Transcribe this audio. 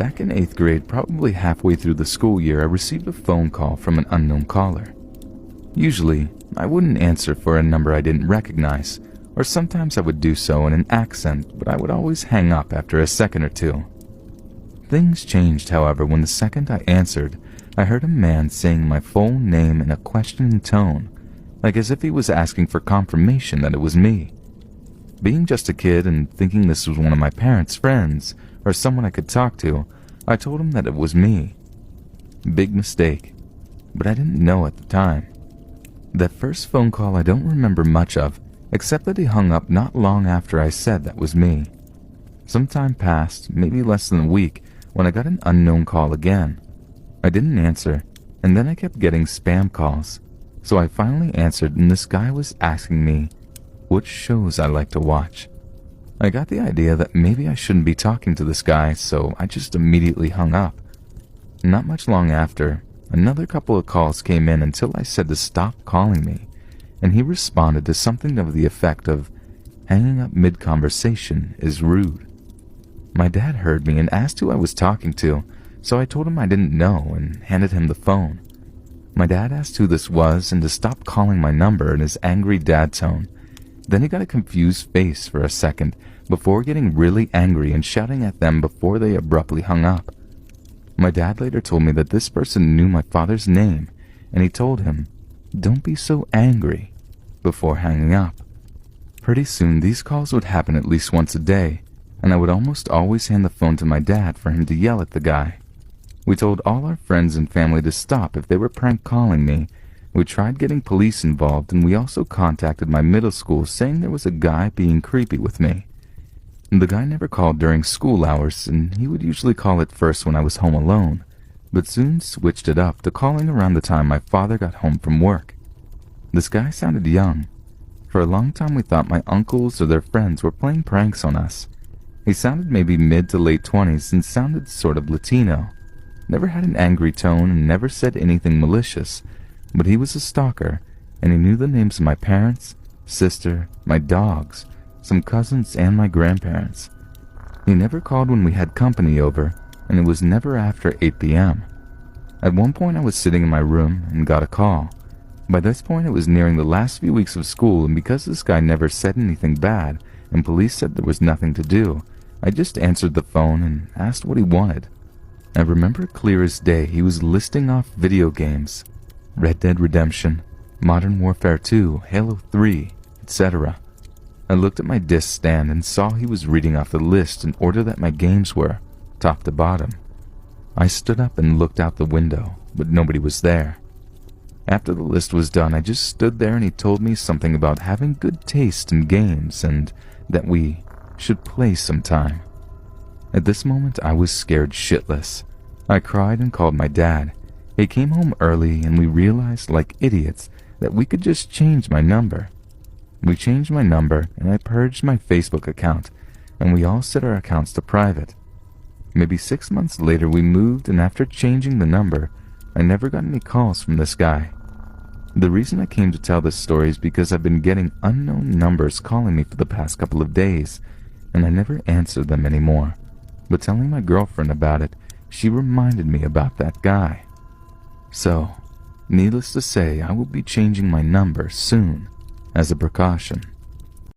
Back in 8th grade, probably halfway through the school year, I received a phone call from an unknown caller. Usually, I wouldn't answer for a number I didn't recognize, or sometimes I would do so in an accent, but I would always hang up after a second or two. Things changed, however, when the second I answered, I heard a man saying my full name in a questioning tone, like as if he was asking for confirmation that it was me. Being just a kid and thinking this was one of my parents' friends, or someone I could talk to, I told him that it was me. Big mistake, but I didn't know at the time. That first phone call I don't remember much of, except that he hung up not long after I said that was me. Some time passed, maybe less than a week, when I got an unknown call again. I didn't answer, and then I kept getting spam calls, so I finally answered, and this guy was asking me which shows I like to watch. I got the idea that maybe I shouldn't be talking to this guy, so I just immediately hung up. Not much long after, another couple of calls came in until I said to stop calling me, and he responded to something of the effect of, "Hanging up mid-conversation is rude." My dad heard me and asked who I was talking to, so I told him I didn't know and handed him the phone. My dad asked who this was and to stop calling my number in his angry dad tone. Then he got a confused face for a second before getting really angry and shouting at them before they abruptly hung up. My dad later told me that this person knew my father's name, and he told him, "Don't be so angry," before hanging up. Pretty soon these calls would happen at least once a day, and I would almost always hand the phone to my dad for him to yell at the guy. We told all our friends and family to stop if they were prank calling me. We tried getting police involved, and we also contacted my middle school saying there was a guy being creepy with me. The guy never called during school hours, and he would usually call at first when I was home alone, but soon switched it up to calling around the time my father got home from work. This guy sounded young. For a long time we thought my uncles or their friends were playing pranks on us. He sounded maybe mid to late 20s and sounded sort of Latino. Never had an angry tone and never said anything malicious, but he was a stalker, and he knew the names of my parents, sister, my dogs, some cousins, and my grandparents. He never called when we had company over, and it was never after 8 p.m. At one point I was sitting in my room and got a call. By this point it was nearing the last few weeks of school, and because this guy never said anything bad, and police said there was nothing to do, I just answered the phone and asked what he wanted. I remember clear as day he was listing off video games. Red Dead Redemption, Modern Warfare 2, Halo 3, etc. I looked at my disc stand and saw he was reading off the list in order that my games were, top to bottom. I stood up and looked out the window, but nobody was there. After the list was done, I just stood there and he told me something about having good taste in games and that we should play sometime. At this moment, I was scared shitless. I cried and called my dad. He came home early and we realized, like idiots, that we could just change my number. We changed my number and I purged my Facebook account, and we all set our accounts to private. Maybe 6 months later we moved, and after changing the number, I never got any calls from this guy. The reason I came to tell this story is because I've been getting unknown numbers calling me for the past couple of days, and I never answer them anymore. But telling my girlfriend about it, she reminded me about that guy. So, needless to say, I will be changing my number soon, as a precaution.